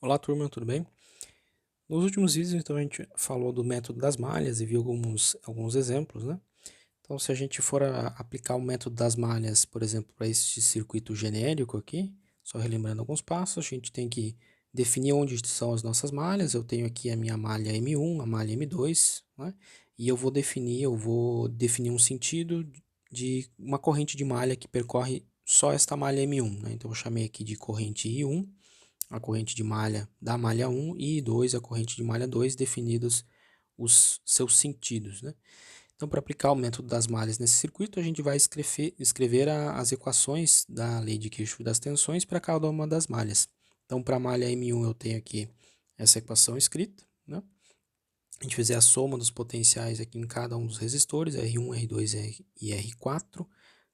Olá turma, tudo bem? Nos últimos vídeos então a gente falou do método das malhas e viu alguns exemplos, né? Então se a gente for aplicar o método das malhas, por exemplo, para este circuito genérico aqui, só relembrando alguns passos, a gente tem que definir onde são as nossas malhas. Eu tenho aqui a minha malha M1, a malha M2, né? E eu vou definir um sentido de uma corrente de malha que percorre só esta malha M1, né? Então eu chamei aqui de corrente I1, a corrente de malha da malha 1 e 2, a corrente de malha 2, definidos os seus sentidos, né? Então, para aplicar o método das malhas nesse circuito, a gente vai escrever as equações da lei de Kirchhoff das tensões para cada uma das malhas. Então, para a malha M1 eu tenho aqui essa equação escrita, né? A gente fizer a soma dos potenciais aqui em cada um dos resistores, R1, R2 e R4,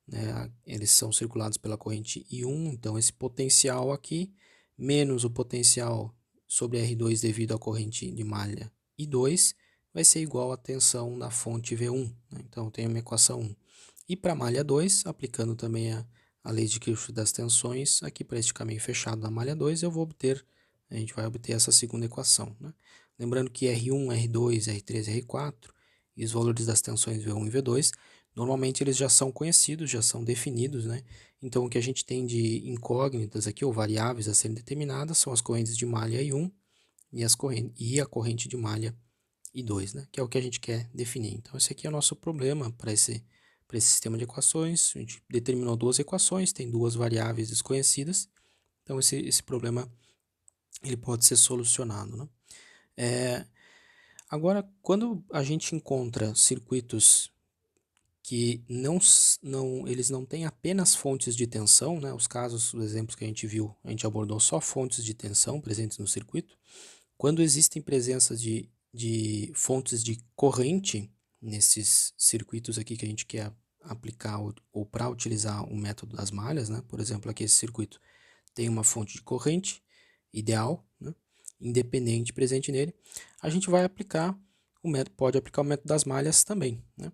né? Eles são circulados pela corrente I1, então esse potencial aqui, menos o potencial sobre R2 devido à corrente de malha I2, vai ser igual à tensão da fonte V1, né? Então eu tenho uma equação 1. E para a malha 2, aplicando também a lei de Kirchhoff das tensões, aqui para este caminho fechado da malha 2, a gente vai obter essa segunda equação, né? Lembrando que R1, R2, R3 e R4 e os valores das tensões V1 e V2, normalmente eles já são conhecidos, já são definidos, né? Então o que a gente tem de incógnitas aqui, ou variáveis a serem determinadas, são as correntes de malha I1 e a corrente de malha I2, né? Que é o que a gente quer definir. Então esse aqui é o nosso problema para esse sistema de equações. A gente determinou duas equações, tem duas variáveis desconhecidas, então esse problema ele pode ser solucionado, né? Agora, quando a gente encontra circuitos que eles não têm apenas fontes de tensão, né? Os exemplos que a gente viu, a gente abordou só fontes de tensão presentes no circuito. Quando existem presenças de fontes de corrente nesses circuitos aqui que a gente quer aplicar ou para utilizar o método das malhas, né? Por exemplo, aqui esse circuito tem uma fonte de corrente ideal, né? Independente presente nele, a gente vai aplicar pode aplicar o método das malhas também, né?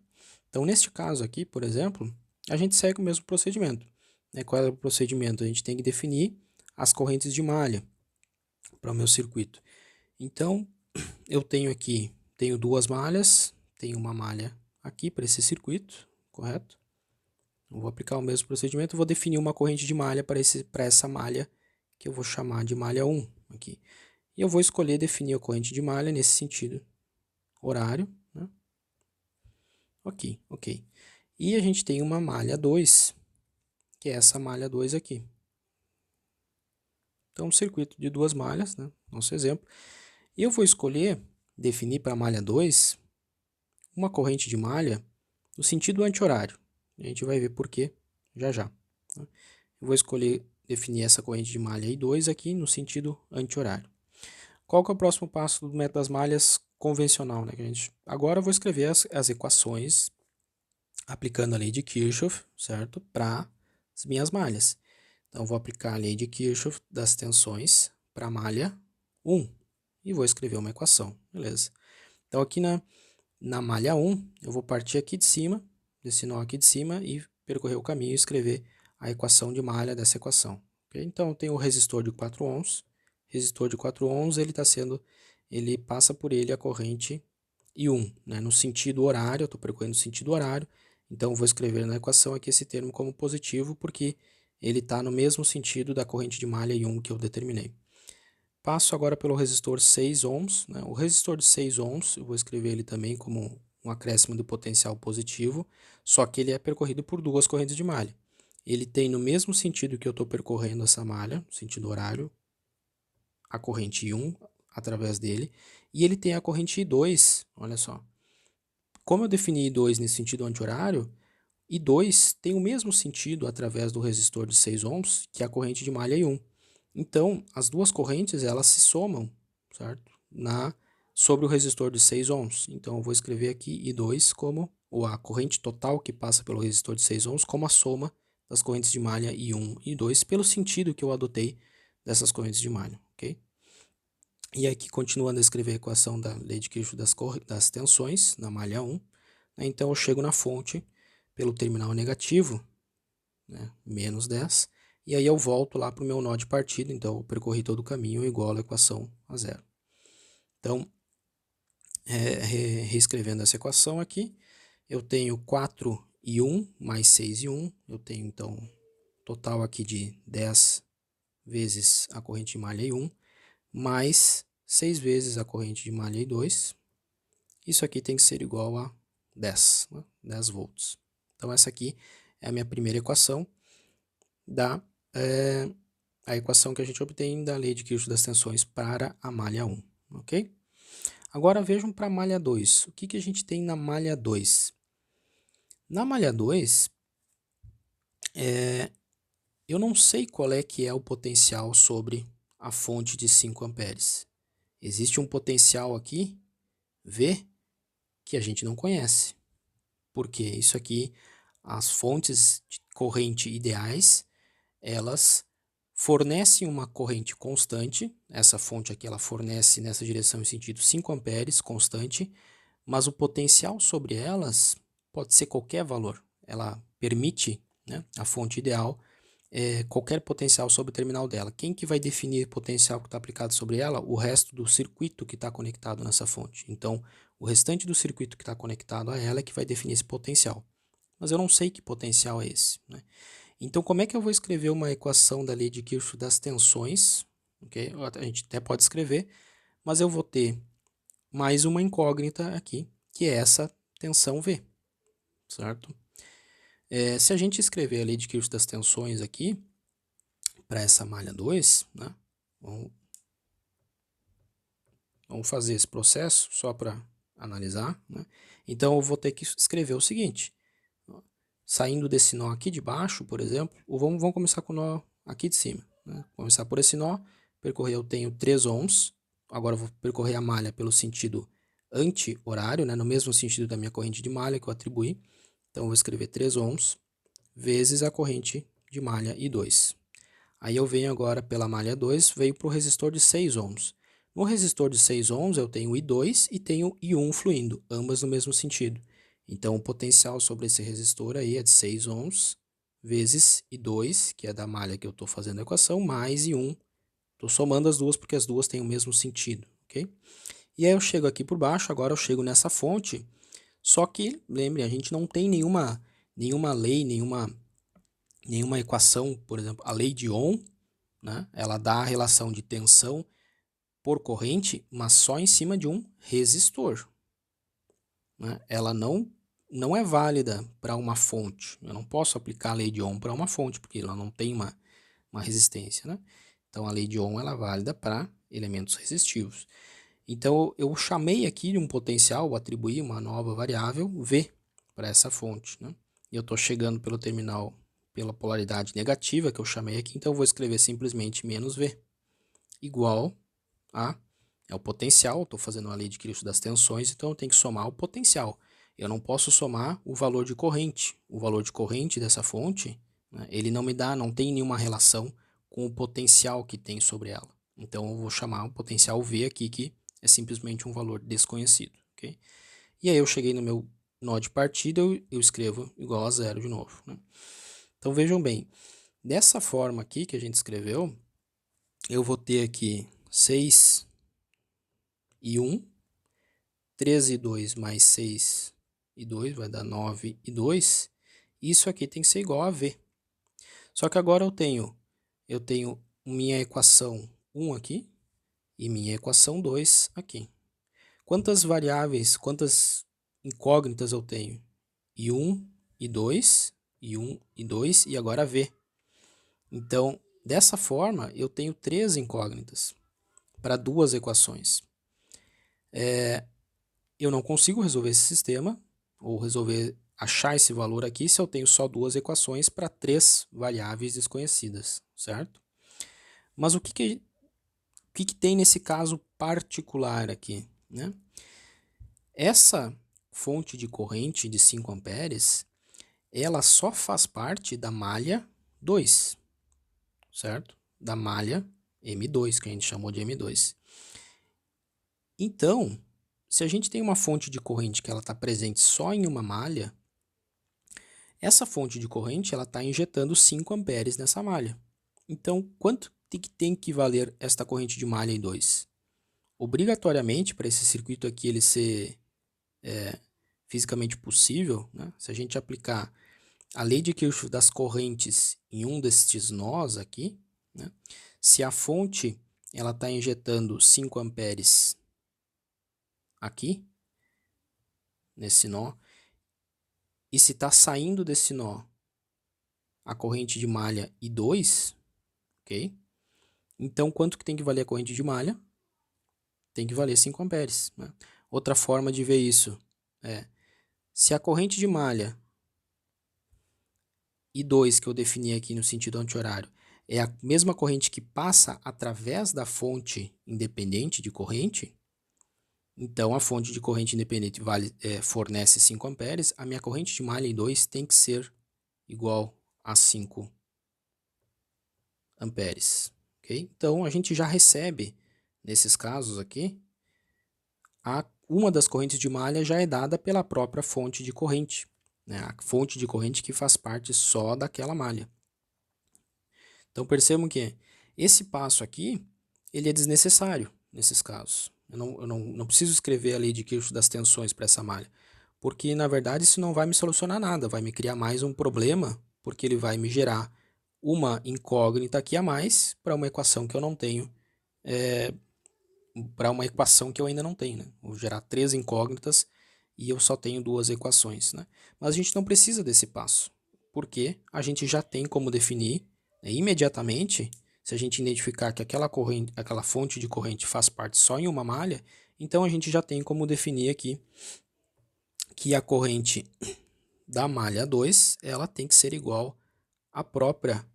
Então, neste caso aqui, por exemplo, a gente segue o mesmo procedimento, né? Qual é o procedimento? A gente tem que definir as correntes de malha para o meu circuito. Então, eu tenho duas malhas, tenho uma malha aqui para esse circuito, correto? Eu vou aplicar o mesmo procedimento, vou definir uma corrente de malha para essa malha, que eu vou chamar de malha 1 aqui. E eu vou escolher definir a corrente de malha nesse sentido horário, né? Ok. E a gente tem uma malha 2, que é essa malha 2 aqui. Então, um circuito de duas malhas, né? Nosso exemplo. E eu vou escolher definir para a malha 2 uma corrente de malha no sentido anti-horário. A gente vai ver por quê já já, né? Eu vou escolher definir essa corrente de malha I2 aqui no sentido anti-horário. Qual que é o próximo passo do método das malhas convencional, né? Agora eu vou escrever as equações aplicando a lei de Kirchhoff, certo? Para as minhas malhas. Então, eu vou aplicar a lei de Kirchhoff das tensões para a malha 1 e vou escrever uma equação, beleza? Então, aqui na malha 1, eu vou partir aqui de cima, desse nó aqui de cima, e percorrer o caminho e escrever a equação de malha dessa equação. Okay? Então, eu tenho o resistor de 4 ohms. Resistor de 4 ohms, ele passa por ele a corrente I1, né? No sentido horário, eu estou percorrendo no sentido horário, então eu vou escrever na equação aqui esse termo como positivo, porque ele está no mesmo sentido da corrente de malha I1 que eu determinei. Passo agora pelo resistor 6 ohms, né? O resistor de 6 ohms, eu vou escrever ele também como um acréscimo do potencial positivo, só que ele é percorrido por duas correntes de malha. Ele tem no mesmo sentido que eu estou percorrendo essa malha, sentido horário, a corrente I1 através dele, e ele tem a corrente I2, olha só. Como eu defini I2 nesse sentido anti-horário, I2 tem o mesmo sentido através do resistor de 6 ohms que a corrente de malha I1. Então, as duas correntes elas se somam, certo? Sobre o resistor de 6 ohms. Então, eu vou escrever aqui I2 como ou a corrente total que passa pelo resistor de 6 ohms como a soma das correntes de malha I1 e I2 pelo sentido que eu adotei dessas correntes de malha, ok? E aqui, continuando a escrever a equação da lei de Kirchhoff das tensões na malha 1, né? Então, eu chego na fonte pelo terminal negativo, né? Menos 10, e aí eu volto lá para o meu nó de partida, então eu percorri todo o caminho igual a equação a zero. Então, reescrevendo essa equação aqui, eu tenho 4 e 1 mais 6 e 1, eu tenho então total aqui de 10 vezes a corrente de malha I1, mais 6 vezes a corrente de malha I2. Isso aqui tem que ser igual a 10, né? 10 volts. Então essa aqui é a minha primeira equação a equação que a gente obtém da lei de Kirchhoff das tensões para a malha 1, ok? Agora vejam para a malha 2. O que a gente tem na malha 2? Na malha 2, eu não sei qual é que é o potencial sobre a fonte de 5 amperes. Existe um potencial aqui, V, que a gente não conhece. Porque isso aqui, as fontes de corrente ideais, elas fornecem uma corrente constante. Essa fonte aqui ela fornece nessa direção em sentido 5 amperes constante, mas o potencial sobre elas pode ser qualquer valor. Ela permite, né, a fonte ideal, qualquer potencial sobre o terminal dela. Quem que vai definir o potencial que está aplicado sobre ela? O resto do circuito que está conectado nessa fonte. Então, o restante do circuito que está conectado a ela é que vai definir esse potencial. Mas eu não sei que potencial é esse, né? Então, como é que eu vou escrever uma equação da lei de Kirchhoff das tensões? Okay? A gente até pode escrever, mas eu vou ter mais uma incógnita aqui, que é essa tensão V, certo? Se a gente escrever a lei de Kirchhoff das tensões aqui, para essa malha 2, né? Vamos fazer esse processo só para analisar, né? Então, eu vou ter que escrever o seguinte, saindo desse nó aqui de baixo, por exemplo, ou vamos começar com o nó aqui de cima, né? Começar por esse nó, percorrer, eu tenho 3 ohms, agora eu vou percorrer a malha pelo sentido anti-horário, né? No mesmo sentido da minha corrente de malha que eu atribuí, então eu vou escrever 3 ohms vezes a corrente de malha I2. Aí eu venho agora pela malha 2, veio para o resistor de 6 ohms. No resistor de 6 ohms eu tenho I2 e tenho I1 fluindo, ambas no mesmo sentido. Então o potencial sobre esse resistor aí é de 6 ohms vezes I2, que é da malha que eu estou fazendo a equação, mais I1. Estou somando as duas porque as duas têm o mesmo sentido, ok? E aí eu chego aqui por baixo, agora eu chego nessa fonte, só que, lembre, a gente não tem nenhuma lei, nenhuma equação, por exemplo, a lei de Ohm, né? Ela dá a relação de tensão por corrente, mas só em cima de um resistor, né? Ela não é válida para uma fonte. Eu não posso aplicar a lei de Ohm para uma fonte, porque ela não tem uma resistência, né? Então, a lei de Ohm ela é válida para elementos resistivos. Então, eu chamei aqui de um potencial, atribuí uma nova variável, V, para essa fonte, né? E eu estou chegando pelo terminal pela polaridade negativa que eu chamei aqui, então eu vou escrever simplesmente menos V, igual a, é o potencial, estou fazendo uma lei de Kirchhoff das tensões, então eu tenho que somar o potencial. Eu não posso somar o valor de corrente. O valor de corrente dessa fonte, né, ele não tem nenhuma relação com o potencial que tem sobre ela. Então eu vou chamar o potencial V aqui, que é simplesmente um valor desconhecido, ok? E aí eu cheguei no meu nó de partida, eu escrevo igual a zero de novo, né? Então vejam bem, dessa forma aqui que a gente escreveu, eu vou ter aqui 6 e 1, 3 e 2 mais 6 e 2 vai dar 9 e 2. Isso aqui tem que ser igual a V. Só que agora eu tenho minha equação 1 aqui e minha equação 2 aqui. Quantas variáveis, quantas incógnitas eu tenho? I1, I2, I1, I2 e agora V. Então, dessa forma, eu tenho 3 incógnitas para duas equações. Eu não consigo resolver esse sistema, ou achar esse valor aqui, se eu tenho só duas equações para 3 variáveis desconhecidas, certo? Mas o que tem nesse caso particular aqui, né? Essa fonte de corrente de 5 amperes, ela só faz parte da malha 2, certo? Da malha M2, que a gente chamou de M2. Então, se a gente tem uma fonte de corrente que ela está presente só em uma malha, essa fonte de corrente ela está injetando 5 amperes nessa malha. Então, quanto que tem que valer esta corrente de malha I2? Obrigatoriamente, para esse circuito aqui ele ser fisicamente possível, né? Se a gente aplicar a lei de Kirchhoff das correntes em um destes nós aqui, né? Se a fonte ela está injetando 5 amperes aqui, nesse nó, e se está saindo desse nó a corrente de malha I2, ok? Então, quanto que tem que valer a corrente de malha? Tem que valer 5 amperes. Né? Outra forma de ver isso é, se a corrente de malha I2 que eu defini aqui no sentido anti-horário é a mesma corrente que passa através da fonte independente de corrente, então a fonte de corrente independente fornece 5 amperes, a minha corrente de malha I2 tem que ser igual a 5 amperes. Okay? Então a gente já recebe, nesses casos aqui, uma das correntes de malha já é dada pela própria fonte de corrente, né? A fonte de corrente que faz parte só daquela malha. Então percebam que esse passo aqui, ele é desnecessário nesses casos. Eu não preciso escrever a lei de Kirchhoff das tensões para essa malha, porque na verdade isso não vai me solucionar nada, vai me criar mais um problema, porque ele vai me gerar uma incógnita aqui a mais para uma equação que eu não tenho, para uma equação que eu ainda não tenho. Né? Vou gerar 3 incógnitas e eu só tenho 2 equações. Né? Mas a gente não precisa desse passo, porque a gente já tem como definir, né, imediatamente, se a gente identificar que aquela fonte de corrente faz parte só em uma malha, então a gente já tem como definir aqui que a corrente da malha 2 ela tem que ser igual à própria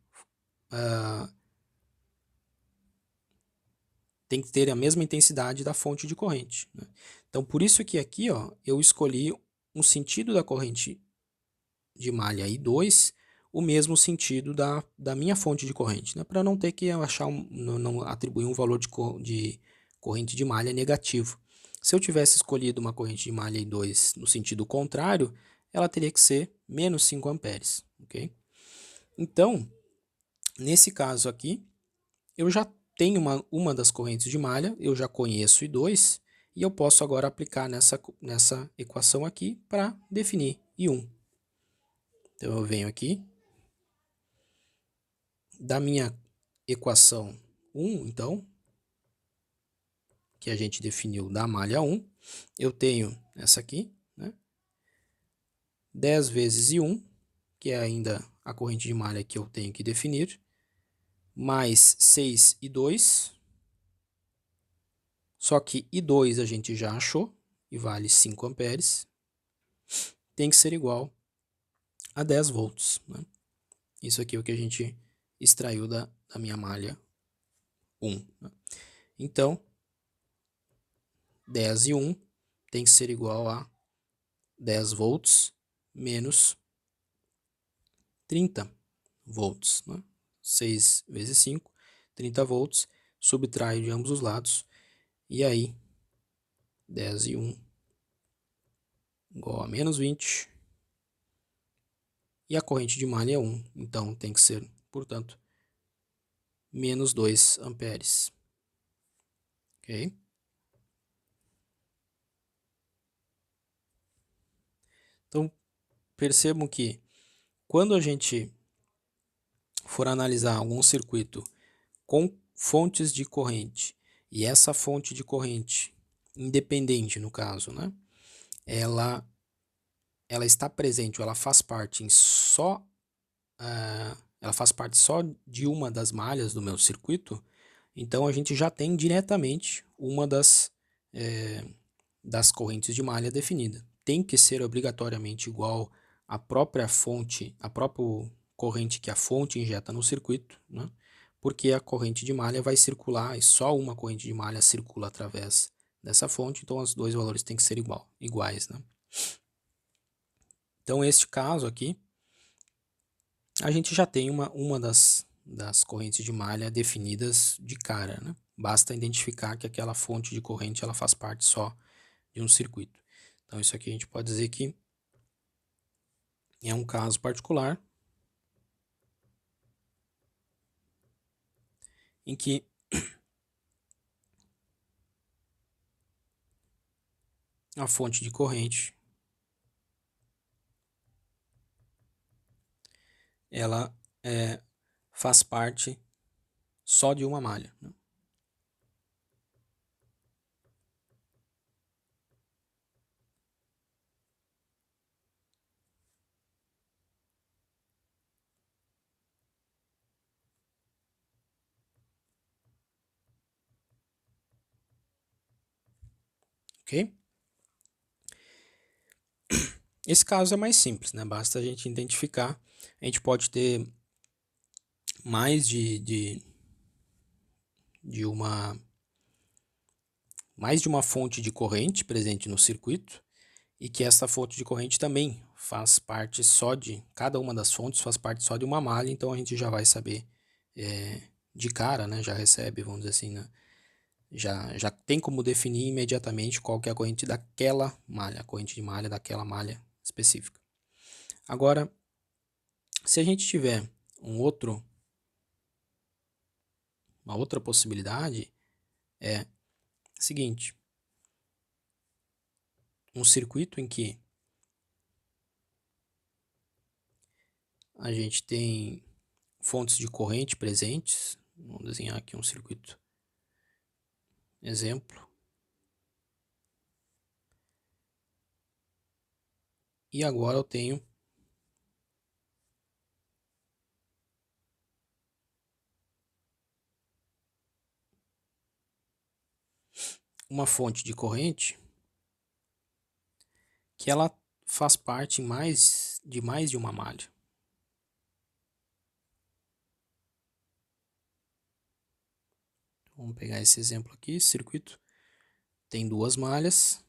tem que ter a mesma intensidade da fonte de corrente. Né? Então, por isso que aqui ó, eu escolhi um sentido da corrente de malha I2, o mesmo sentido da minha fonte de corrente, né? Para não ter que achar não atribuir um valor de corrente de malha negativo. Se eu tivesse escolhido uma corrente de malha I2 no sentido contrário, ela teria que ser menos 5 amperes. Okay? Então, nesse caso aqui, eu já tenho uma das correntes de malha, eu já conheço I2, e eu posso agora aplicar nessa equação aqui para definir I1. Então eu venho aqui, da minha equação 1, então, que a gente definiu da malha 1, eu tenho essa aqui, né? 10 vezes I1, que é ainda a corrente de malha que eu tenho que definir, mais 6 I2, só que I2 a gente já achou, e vale 5 amperes, tem que ser igual a 10 volts. Né? Isso aqui é o que a gente extraiu da minha malha 1. Né? Então, 10 e 1 tem que ser igual a 10 volts menos 30 volts. Né? 6 vezes 5, 30 volts, subtrai de ambos os lados, e aí 10 e 1 igual a menos 20, e a corrente de malha é 1, então tem que ser, portanto, menos 2 amperes. Ok? Então, percebam que quando a gente for analisar algum circuito com fontes de corrente, e essa fonte de corrente, independente no caso, né, ela está presente, ou ela faz parte ela faz parte só de uma das malhas do meu circuito, então a gente já tem diretamente uma das correntes de malha definida. Tem que ser obrigatoriamente igual à própria fonte, à própria corrente que a fonte injeta no circuito, né? Porque a corrente de malha vai circular e só uma corrente de malha circula através dessa fonte, então os dois valores têm que ser iguais. Né? Então, este caso aqui, a gente já tem uma das correntes de malha definidas de cara. Né? Basta identificar que aquela fonte de corrente ela faz parte só de um circuito. Então, isso aqui a gente pode dizer que é um caso particular em que a fonte de corrente ela faz parte só de uma malha, né? Ok? Esse caso é mais simples, né? Basta a gente identificar. A gente pode ter mais de uma fonte de corrente presente no circuito e que essa fonte de corrente também faz parte só de, cada uma das fontes faz parte só de uma malha, então a gente já vai saber de cara, né? Já recebe, vamos dizer assim, né? Já tem como definir imediatamente qual que é a corrente daquela malha, a corrente de malha daquela malha específica. Agora, se a gente tiver uma outra possibilidade, é a seguinte: um circuito em que a gente tem fontes de corrente presentes. Vamos desenhar aqui um circuito exemplo. E agora eu tenho uma fonte de corrente que ela faz parte mais de uma malha. Vamos pegar esse exemplo aqui, esse circuito tem duas malhas.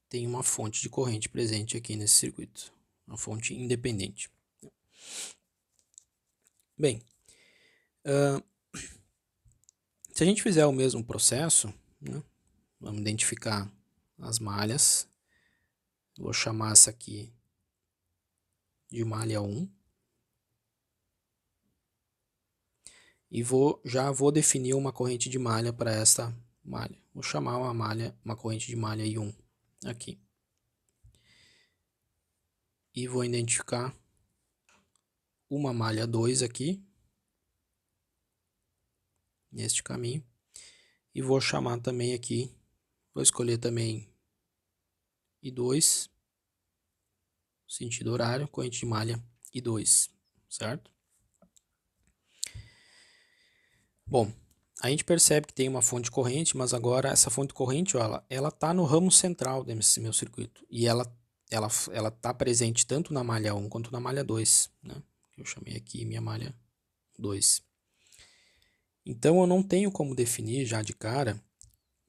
Tem uma fonte de corrente presente aqui nesse circuito, uma fonte independente. Bem, se a gente fizer o mesmo processo, né, vamos identificar as malhas. Vou chamar essa aqui de malha 1. E já vou definir uma corrente de malha para essa malha. Vou chamar uma corrente de malha I1 aqui. E vou identificar uma malha 2 aqui, neste caminho. E vou chamar também aqui, vou escolher também I2, sentido horário, corrente de malha I2, certo? Bom, a gente percebe que tem uma fonte de corrente, mas agora essa fonte de corrente, ela está no ramo central desse meu circuito. E ela está presente tanto na malha 1 quanto na malha 2, né? Eu chamei aqui minha malha 2. Então eu não tenho como definir já de cara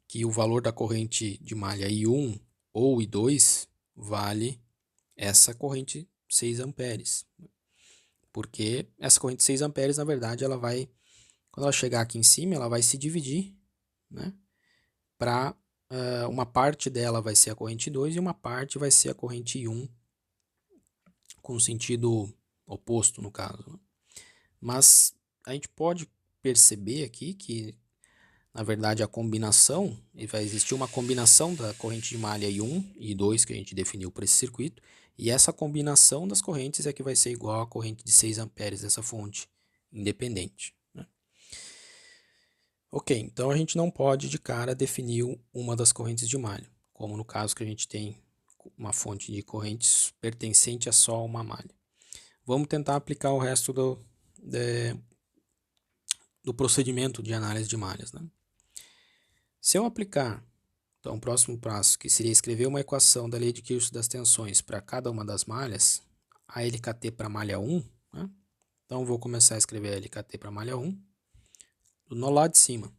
que o valor da corrente de malha I1 ou I2 vale essa corrente 6 amperes. Porque essa corrente 6 amperes, na verdade, quando ela chegar aqui em cima, ela vai se dividir, né? Para uma parte dela vai ser a corrente 2 e uma parte vai ser a corrente I1, com sentido oposto, no caso, né? Mas a gente pode perceber aqui que, na verdade, a combinação, vai existir uma combinação da corrente de malha I1 e I2 que a gente definiu para esse circuito, e essa combinação das correntes é que vai ser igual à corrente de 6 amperes dessa fonte independente, né? Ok, então a gente não pode de cara definir uma das correntes de malha, como no caso que a gente tem uma fonte de correntes pertencente a só uma malha. Vamos tentar aplicar o resto do procedimento de análise de malhas, né? Se eu aplicar, então, o próximo passo, que seria escrever uma equação da lei de Kirchhoff das tensões para cada uma das malhas, a LKT para a malha 1, né? Então, vou começar a escrever a LKT para a malha 1, do nó lá de cima.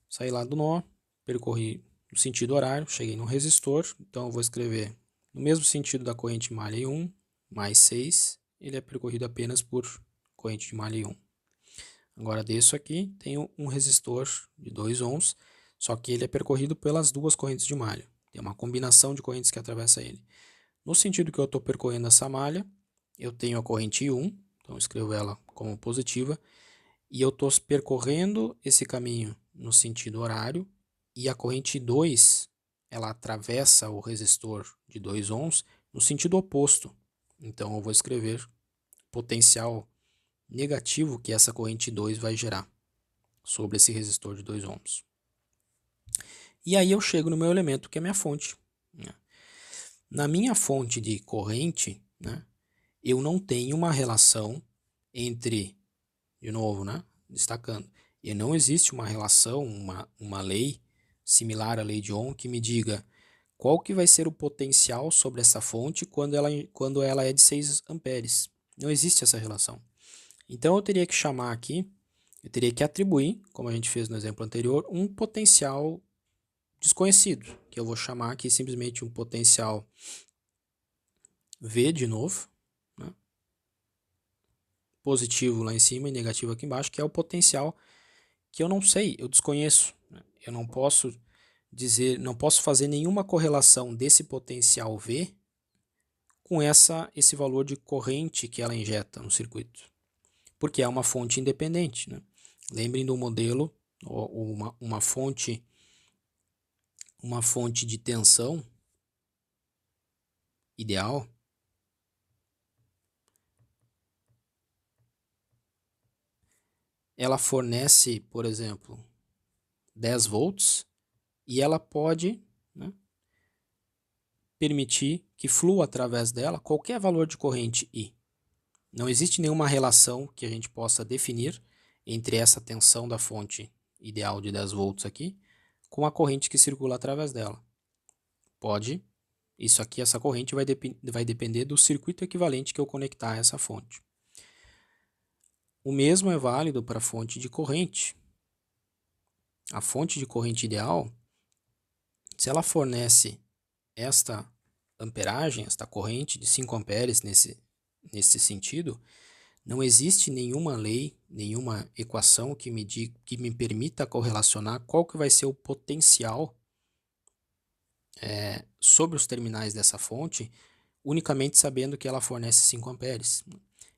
Saí lá do nó, percorri no sentido horário, cheguei no resistor, então eu vou escrever no mesmo sentido da corrente de malha I1, mais 6, ele é percorrido apenas por corrente de malha I1. Agora desço aqui, tenho um resistor de 2 ohms, só que ele é percorrido pelas duas correntes de malha. Tem uma combinação de correntes que atravessa ele. No sentido que eu estou percorrendo essa malha, eu tenho a corrente I1, então eu escrevo ela como positiva, e eu estou percorrendo esse caminho no sentido horário, e a corrente I2, ela atravessa o resistor de 2 ohms no sentido oposto. Então eu vou escrever potencial negativo que essa corrente I2 vai gerar sobre esse resistor de 2 ohms. E aí eu chego no meu elemento, que é a minha fonte. Na minha fonte de corrente, né, eu não tenho uma relação entre, de novo, né, destacando, e não existe uma relação, uma lei similar à lei de Ohm que me diga qual que vai ser o potencial sobre essa fonte quando ela é de 6 amperes. Não existe essa relação. Então eu teria que chamar aqui, eu teria que atribuir, como a gente fez no exemplo anterior, um potencial desconhecido, que eu vou chamar aqui simplesmente um potencial V de novo, né? Positivo lá em cima e negativo aqui embaixo, que é o potencial que eu não sei, eu desconheço. Né? Eu não posso dizer, não posso fazer nenhuma correlação desse potencial V com esse valor de corrente que ela injeta no circuito, porque é uma fonte independente. Né? Lembrem do modelo, uma fonte de tensão ideal, ela fornece, por exemplo, 10 volts e ela pode, né, permitir que flua através dela qualquer valor de corrente I. Não existe nenhuma relação que a gente possa definir entre essa tensão da fonte ideal de 10 volts aqui com a corrente que circula através dela. Isso aqui, essa corrente vai depender do circuito equivalente que eu conectar a essa fonte. O mesmo é válido para a fonte de corrente. A fonte de corrente ideal, se ela fornece esta amperagem, esta corrente de 5 amperes nesse sentido, não existe nenhuma lei, nenhuma equação que me permita correlacionar qual que vai ser o potencial sobre os terminais dessa fonte, unicamente sabendo que ela fornece 5 amperes.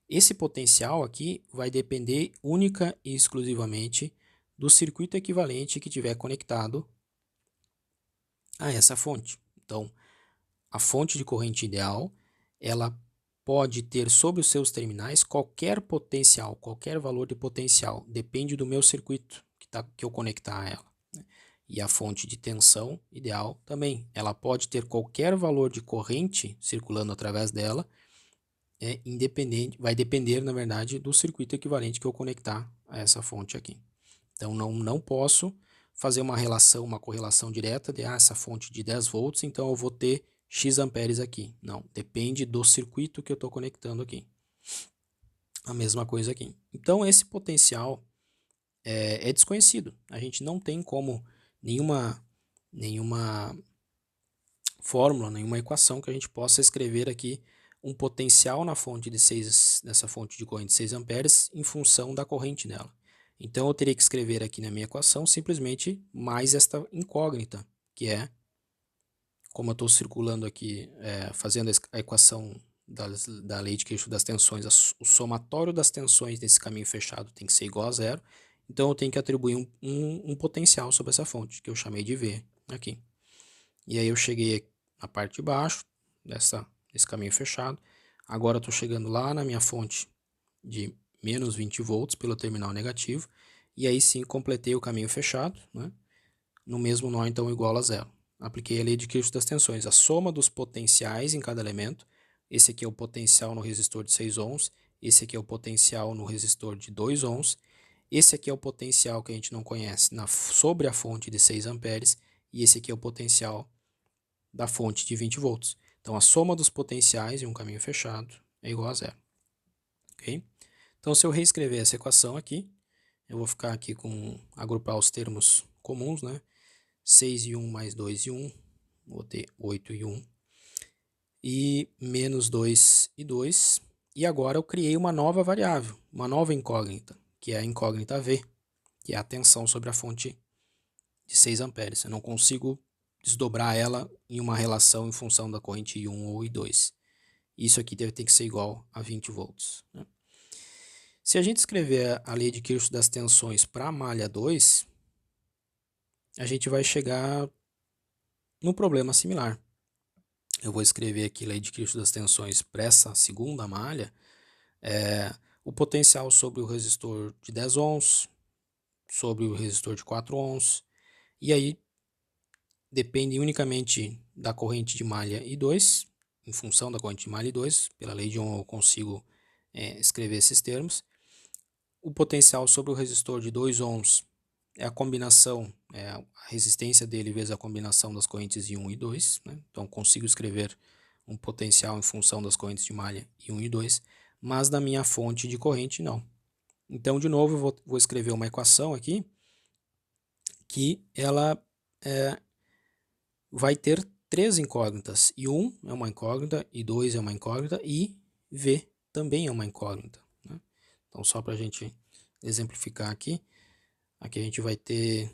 Esse potencial aqui vai depender única e exclusivamente do circuito equivalente que tiver conectado a essa fonte. Então, a fonte de corrente ideal, ela pode ter sobre os seus terminais qualquer potencial, qualquer valor de potencial, depende do meu circuito que eu conectar a ela. E a fonte de tensão ideal também, ela pode ter qualquer valor de corrente circulando através dela, independente, vai depender, na verdade, do circuito equivalente que eu conectar a essa fonte aqui. Então, não posso fazer uma correlação direta de essa fonte de 10 volts, então eu vou ter X amperes aqui. Não, depende do circuito que eu estou conectando aqui. A mesma coisa aqui. Então, esse potencial é desconhecido. A gente não tem como nenhuma fórmula, nenhuma equação que a gente possa escrever aqui um potencial na fonte nessa fonte de corrente de 6 amperes em função da corrente nela. Então eu teria que escrever aqui na minha equação simplesmente mais esta incógnita, que é, como eu estou circulando aqui, fazendo a equação da lei de Kirchhoff das tensões, o somatório das tensões nesse caminho fechado tem que ser igual a zero, então eu tenho que atribuir um potencial sobre essa fonte, que eu chamei de V aqui. E aí eu cheguei na parte de baixo desse caminho fechado. Agora eu estou chegando lá na minha fonte de menos 20 volts pelo terminal negativo. E aí sim completei o caminho fechado, né? No mesmo nó, então, igual a zero. Apliquei a lei de Kirchhoff das tensões. A soma dos potenciais em cada elemento. Esse aqui é o potencial no resistor de 6 ohms. Esse aqui é o potencial no resistor de 2 ohms. Esse aqui é o potencial que a gente não conhece sobre a fonte de 6 amperes. E esse aqui é o potencial da fonte de 20 volts. Então, a soma dos potenciais em um caminho fechado é igual a zero. Okay? Então, se eu reescrever essa equação aqui, eu vou ficar aqui agrupar os termos comuns, né? 6 e 1 mais 2 e 1, vou ter 8 e 1, e menos 2 e 2. E agora eu criei uma nova variável, uma nova incógnita, que é a incógnita V, que é a tensão sobre a fonte de 6 amperes. Eu não consigo desdobrar ela em uma relação em função da corrente I1 ou I2. Isso aqui deve ter que ser igual a 20 volts. Né? Se a gente escrever a lei de Kirchhoff das tensões para a malha 2, a gente vai chegar num problema similar. Eu vou escrever aqui a lei de Kirchhoff das tensões para essa segunda malha, o potencial sobre o resistor de 10 ohms, sobre o resistor de 4 ohms, e aí depende unicamente da corrente de malha I2, em função da corrente de malha I2, pela lei de Ohm eu consigo escrever esses termos. O potencial sobre o resistor de 2 ohms é a combinação, a resistência dele vezes a combinação das correntes I1 e I2, né? Então consigo escrever um potencial em função das correntes de malha I1 e I2, mas na minha fonte de corrente não. Então, de novo, eu vou escrever uma equação aqui que ela vai ter três incógnitas. I1 é uma incógnita, I2 é uma incógnita e V também é uma incógnita. Né? Então, só para a gente exemplificar aqui, aqui a gente vai ter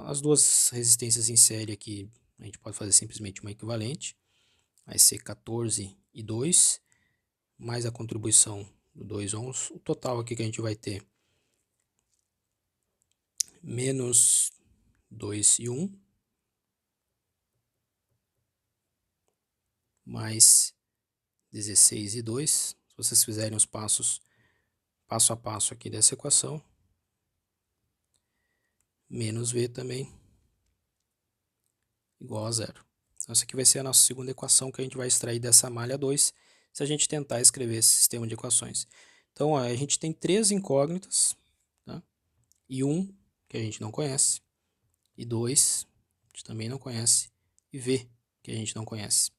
as duas resistências em série aqui, a gente pode fazer simplesmente uma equivalente, vai ser 14 e 2, mais a contribuição do 2 ohms, o total aqui que a gente vai ter menos 2 e 1, mais 16 e 2. Se vocês fizerem os passos passo a passo aqui dessa equação, menos V também igual a zero. Então, essa aqui vai ser a nossa segunda equação que a gente vai extrair dessa malha 2, se a gente tentar escrever esse sistema de equações. Então, ó, a gente tem três incógnitas, tá? E 1, que a gente não conhece, e 2, a gente também não conhece, e V, que a gente não conhece.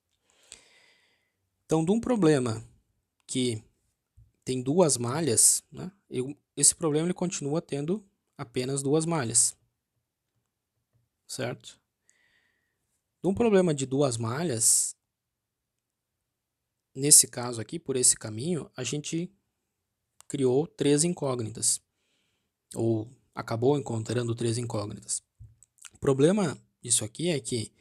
Então, de um problema que tem duas malhas, né, esse problema ele continua tendo apenas duas malhas, certo? De um problema de duas malhas, nesse caso aqui, por esse caminho, a gente criou três incógnitas, ou acabou encontrando três incógnitas. O problema disso aqui é que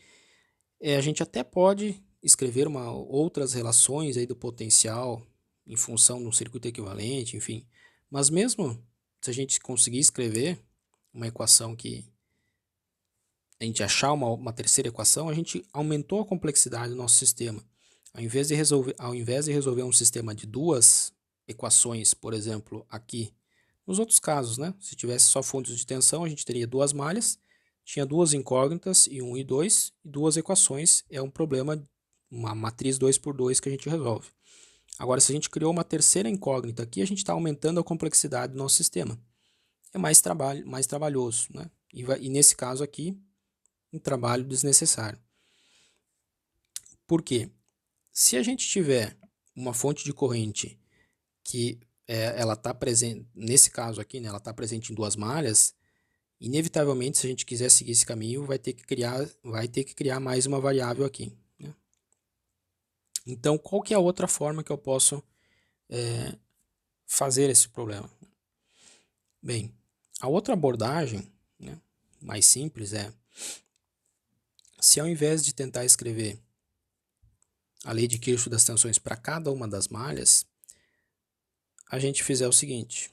a gente até pode escrever outras relações aí do potencial em função de um circuito equivalente, enfim. Mas mesmo se a gente conseguir escrever uma equação que a gente achar uma terceira equação, a gente aumentou a complexidade do nosso sistema. Ao invés de resolver um sistema de duas equações, por exemplo, aqui, nos outros casos, né? Se tivesse só fontes de tensão, a gente teria duas malhas, tinha duas incógnitas, I1 e I2, e duas equações, é um problema, uma matriz 2x2 que a gente resolve. Agora, se a gente criou uma terceira incógnita aqui, a gente está aumentando a complexidade do nosso sistema. É mais trabalhoso, né? E nesse caso aqui, um trabalho desnecessário. Por quê? Se a gente tiver uma fonte de corrente que ela está presente, nesse caso aqui, né, ela está presente em duas malhas, inevitavelmente, se a gente quiser seguir esse caminho, vai ter que criar mais uma variável aqui. Né? Então, qual que é a outra forma que eu posso fazer esse problema? Bem, a outra abordagem, né, mais simples é, se ao invés de tentar escrever a lei de Kirchhoff das tensões para cada uma das malhas, a gente fizer o seguinte.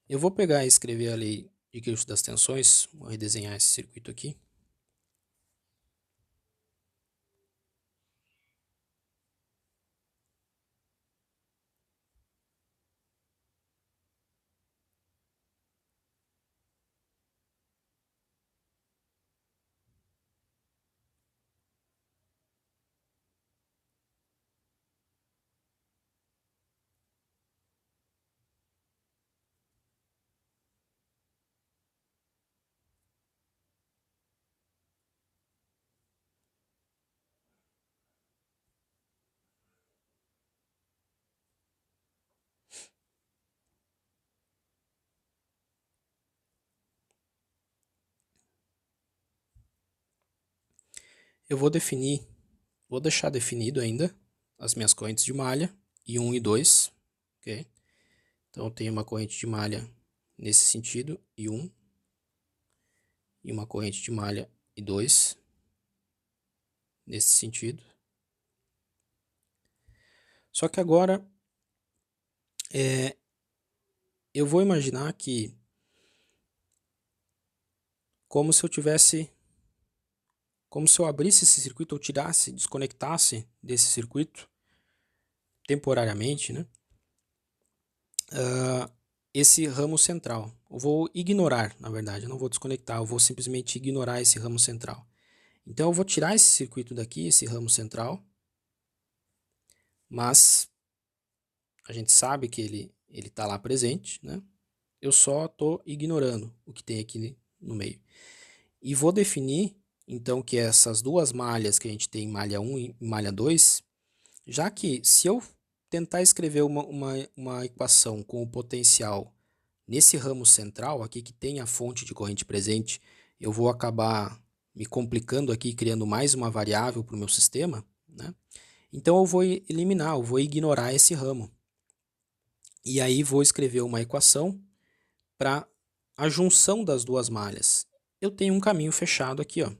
Eu vou pegar e escrever a lei de Kirchhoff das tensões, vou redesenhar esse circuito aqui. Eu vou deixar definido ainda as minhas correntes de malha, I1 e 2, ok? Então eu tenho uma corrente de malha nesse sentido, I1, e uma corrente de malha e 2, nesse sentido. Só que agora eu vou imaginar que como se eu abrisse esse circuito ou tirasse, desconectasse desse circuito temporariamente, né? Esse ramo central. Eu vou ignorar, na verdade, eu não vou desconectar, eu vou simplesmente ignorar esse ramo central. Então eu vou tirar esse circuito daqui, esse ramo central, mas a gente sabe que ele está lá presente, né? Eu só estou ignorando o que tem aqui no meio. E vou definir, então, que essas duas malhas que a gente tem, malha 1 e malha 2, já que se eu tentar escrever uma equação com o potencial nesse ramo central, aqui que tem a fonte de corrente presente, eu vou acabar me complicando aqui, criando mais uma variável para o meu sistema, né? Então eu vou eliminar, eu vou ignorar esse ramo. E aí vou escrever uma equação para a junção das duas malhas. Eu tenho um caminho fechado aqui, ó.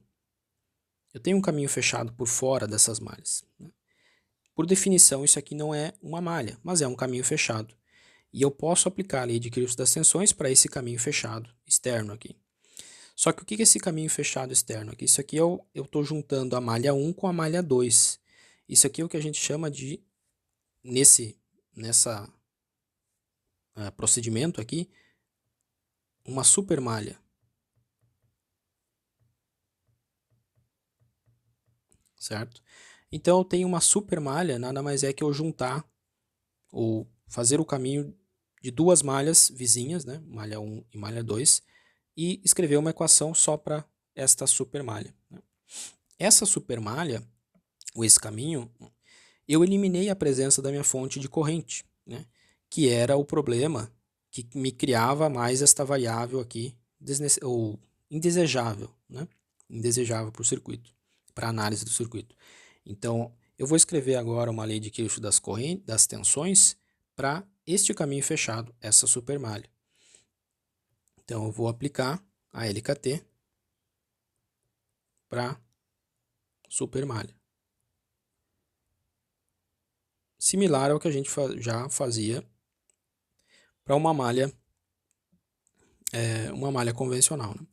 Eu tenho um caminho fechado por fora dessas malhas, né? Por definição, isso aqui não é uma malha, mas é um caminho fechado. E eu posso aplicar a lei de Kirchhoff das tensões para esse caminho fechado externo aqui. Só que o que é esse caminho fechado externo aqui? Isso aqui eu estou juntando a malha 1 com a malha 2. Isso aqui é o que a gente chama de, nessa procedimento aqui, uma supermalha. Certo? Então eu tenho uma supermalha, nada mais é que eu juntar ou fazer o caminho de duas malhas vizinhas, né? Malha 1 e malha 2, e escrever uma equação só para esta supermalha, né? Essa supermalha, ou esse caminho, eu eliminei a presença da minha fonte de corrente, né? Que era o problema que me criava mais esta variável aqui, ou indesejável, né? Indesejável para o circuito, para a análise do circuito. Então, eu vou escrever agora uma lei de Kirchhoff das tensões para este caminho fechado, essa supermalha. Então, eu vou aplicar a LKT para supermalha. Similar ao que a gente já fazia para uma malha convencional, né?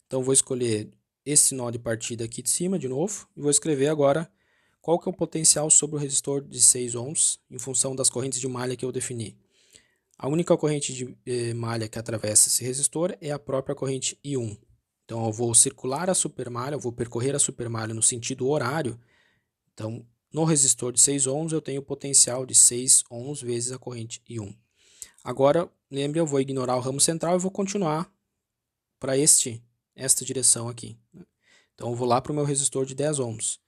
Então, vou escolher esse nó de partida aqui de cima, de novo, e vou escrever agora qual que é o potencial sobre o resistor de 6 ohms em função das correntes de malha que eu defini. A única corrente de malha que atravessa esse resistor é a própria corrente I1. Então, eu vou circular a supermalha, eu vou percorrer a supermalha no sentido horário. Então, no resistor de 6 ohms, eu tenho o potencial de 6 ohms vezes a corrente I1. Agora, lembre, eu vou ignorar o ramo central e vou continuar para esta direção aqui, né? Então, eu vou lá para o meu resistor de 10 ohms.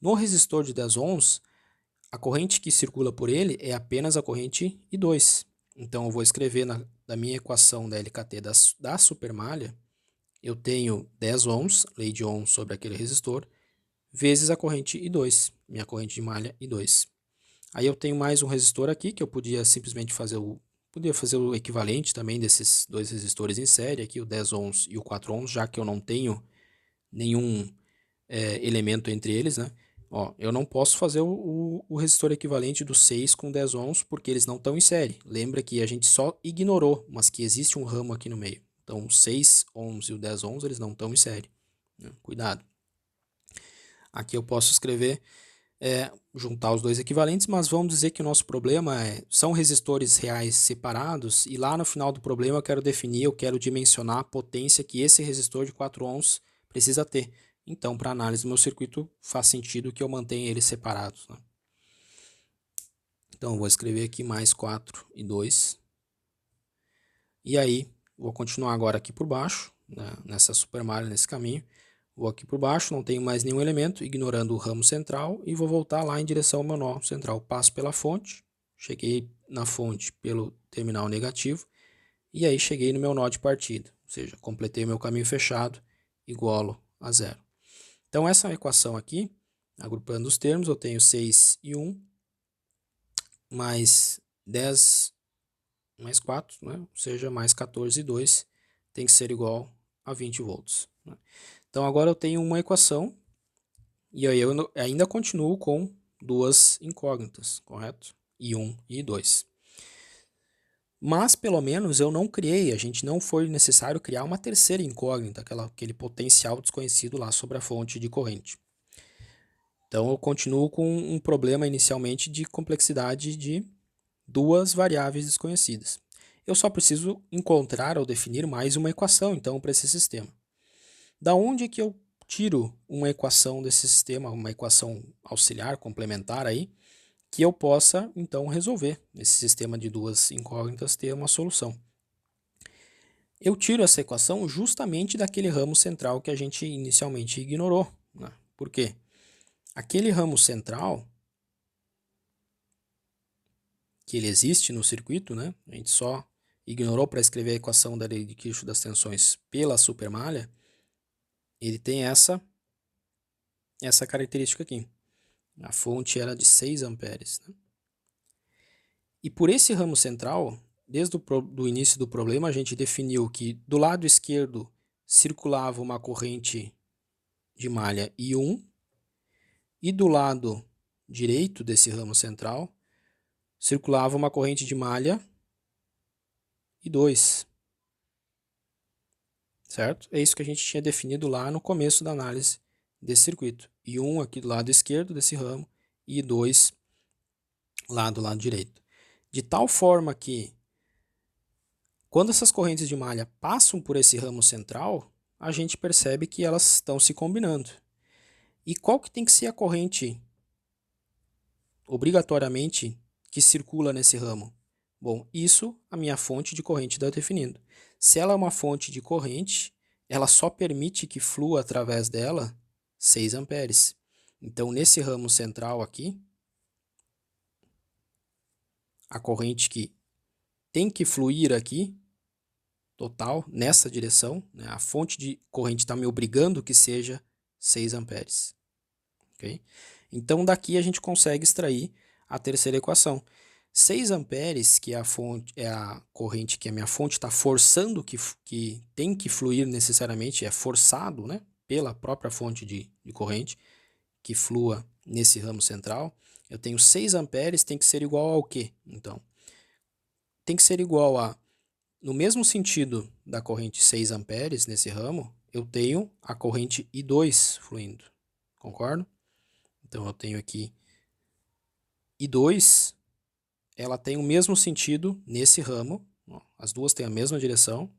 No resistor de 10 ohms, a corrente que circula por ele é apenas a corrente I2. Então, eu vou escrever na minha equação da LKT da supermalha, eu tenho 10 ohms, lei de Ohm sobre aquele resistor, vezes a corrente I2, minha corrente de malha I2. Aí eu tenho mais um resistor aqui, que eu podia simplesmente fazer o equivalente também desses dois resistores em série, aqui o 10 ohms e o 4 ohms, já que eu não tenho nenhum elemento entre eles, né? Ó, eu não posso fazer o resistor equivalente do 6 com 10 ohms, porque eles não estão em série. Lembra que a gente só ignorou, mas que existe um ramo aqui no meio. Então, o 6 ohms e o 10 ohms, eles não estão em série, né? Cuidado. Aqui eu posso escrever, juntar os dois equivalentes, mas vamos dizer que o nosso problema são resistores reais separados, e lá no final do problema eu quero dimensionar a potência que esse resistor de 4 ohms precisa ter. Então, para análise do meu circuito, faz sentido que eu mantenha eles separados, né? Então, eu vou escrever aqui mais 4 e 2. E aí, vou continuar agora aqui por baixo, né, nessa supermalha, nesse caminho. Vou aqui por baixo, não tenho mais nenhum elemento, ignorando o ramo central, e vou voltar lá em direção ao meu nó central. Passo pela fonte, cheguei na fonte pelo terminal negativo, e aí cheguei no meu nó de partida. Ou seja, completei o meu caminho fechado, igualo a zero. Então, essa equação aqui, agrupando os termos, eu tenho 6 e 1, mais 10, mais 4, né? Ou seja, mais 14 e 2, tem que ser igual a 20 volts. Então agora eu tenho uma equação, e aí eu ainda continuo com duas incógnitas, correto? I1 e I2. Mas pelo menos eu não criei, a gente não foi necessário criar uma terceira incógnita, aquele potencial desconhecido lá sobre a fonte de corrente. Então eu continuo com um problema inicialmente de complexidade de duas variáveis desconhecidas. Eu só preciso encontrar ou definir mais uma equação, então, para esse sistema. Da onde que eu tiro uma equação desse sistema, uma equação auxiliar, complementar aí, que eu possa, então, resolver esse sistema de duas incógnitas ter uma solução? Eu tiro essa equação justamente daquele ramo central que a gente inicialmente ignorou, né? Por quê? Aquele ramo central, que ele existe no circuito, né? A gente só ignorou para escrever a equação da lei de Kirchhoff das tensões pela supermalha, ele tem essa característica aqui. A fonte era de 6 amperes. Né? E por esse ramo central, desde o início do problema, a gente definiu que do lado esquerdo circulava uma corrente de malha I1 e do lado direito desse ramo central circulava uma corrente de malha I2. Certo? É isso que a gente tinha definido lá no começo da análise desse circuito. I1 aqui do lado esquerdo desse ramo e I2 lá do lado direito. De tal forma que, quando essas correntes de malha passam por esse ramo central, a gente percebe que elas estão se combinando. E qual que tem que ser a corrente, obrigatoriamente, que circula nesse ramo? Bom, isso a minha fonte de corrente está definindo. Se ela é uma fonte de corrente, ela só permite que flua através dela 6 amperes. Então, nesse ramo central aqui, a corrente que tem que fluir aqui, total, nessa direção, né? A fonte de corrente está me obrigando que seja 6 amperes. Okay? Então, daqui a gente consegue extrair a terceira equação. 6 amperes, que é a corrente que a minha fonte está forçando que tem que fluir necessariamente, é forçado, né, pela própria fonte de corrente, que flua nesse ramo central. Eu tenho 6 amperes, tem que ser igual ao quê? Então, tem que ser igual a, no mesmo sentido da corrente 6 amperes nesse ramo, eu tenho a corrente I2 fluindo, concordo? Então, eu tenho aqui I2, ela tem o mesmo sentido nesse ramo, ó, as duas têm a mesma direção,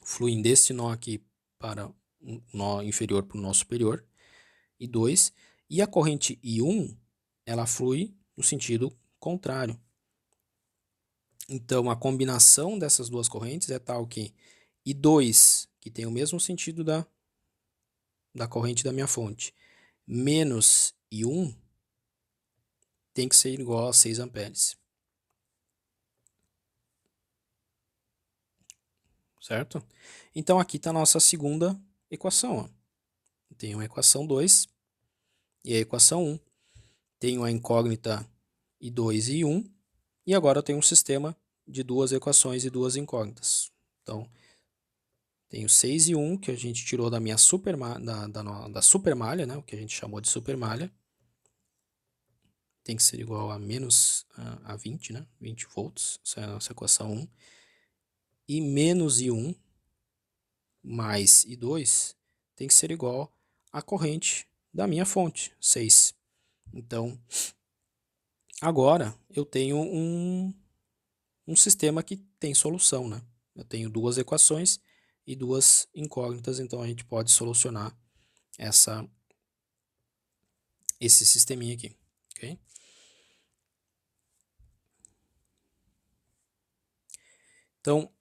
fluem desse nó aqui para um nó inferior para o nó superior, I2, e a corrente I1, ela flui no sentido contrário. Então, a combinação dessas duas correntes é tal que I2, que tem o mesmo sentido da corrente da minha fonte, menos I1, tem que ser igual a 6 amperes. Certo? Então, aqui está a nossa segunda equação. Ó. Tenho a equação 2 e a equação 1. Tenho a incógnita I2 e I1. E agora eu tenho um sistema de duas equações e duas incógnitas. Então, tenho 6 e 1, que a gente tirou da minha da supermalha, né? O que a gente chamou de supermalha. Tem que ser igual a menos a 20, né? 20 volts. Essa é a nossa equação 1. E menos I1 mais I2 tem que ser igual à corrente da minha fonte, 6. Então, agora eu tenho um sistema que tem solução, né? Eu tenho duas equações e duas incógnitas, então a gente pode solucionar esse sisteminha aqui, ok? Então,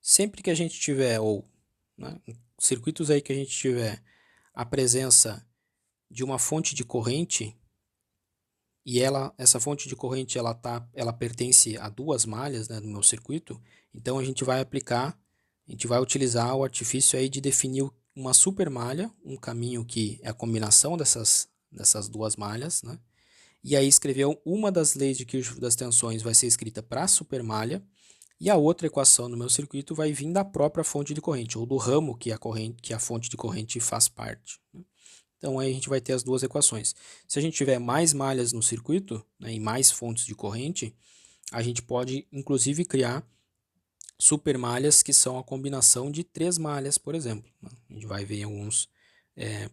sempre que a gente tiver, ou né, circuitos aí que a gente tiver a presença de uma fonte de corrente, e essa fonte de corrente ela pertence a duas malhas, né, do meu circuito, então a gente vai utilizar o artifício aí de definir uma supermalha, um caminho que é a combinação dessas duas malhas, né? E aí escrever uma das leis de Kirchhoff das tensões vai ser escrita para a supermalha, E a outra equação no meu circuito vai vir da própria fonte de corrente, ou do ramo que a fonte de corrente faz parte. Então aí a gente vai ter as duas equações. Se a gente tiver mais malhas no circuito, né, e mais fontes de corrente, a gente pode inclusive criar supermalhas que são a combinação de 3 malhas, por exemplo. A gente vai ver em alguns,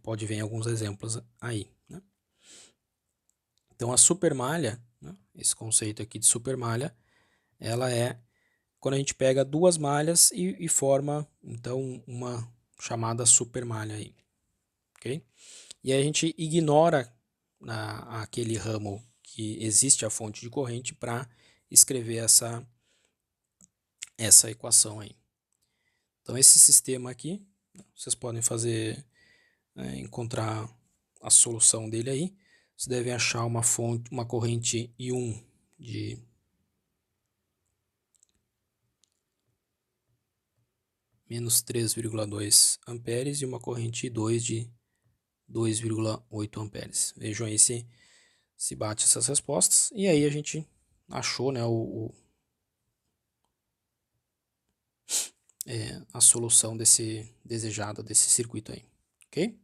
pode ver em alguns exemplos aí. Né? Então a supermalha, né, esse conceito aqui de supermalha, ela é quando a gente pega duas malhas e forma então uma chamada supermalha aí, ok? E aí a gente ignora aquele ramo que existe a fonte de corrente para escrever essa equação aí. Então esse sistema aqui, vocês podem fazer, encontrar a solução dele aí. Vocês devem achar uma corrente I1 de menos 3,2 amperes e uma corrente I2 de 2,8 amperes. Vejam aí se bate essas respostas. E aí a gente achou, né, a solução desejada desse circuito aí. Ok?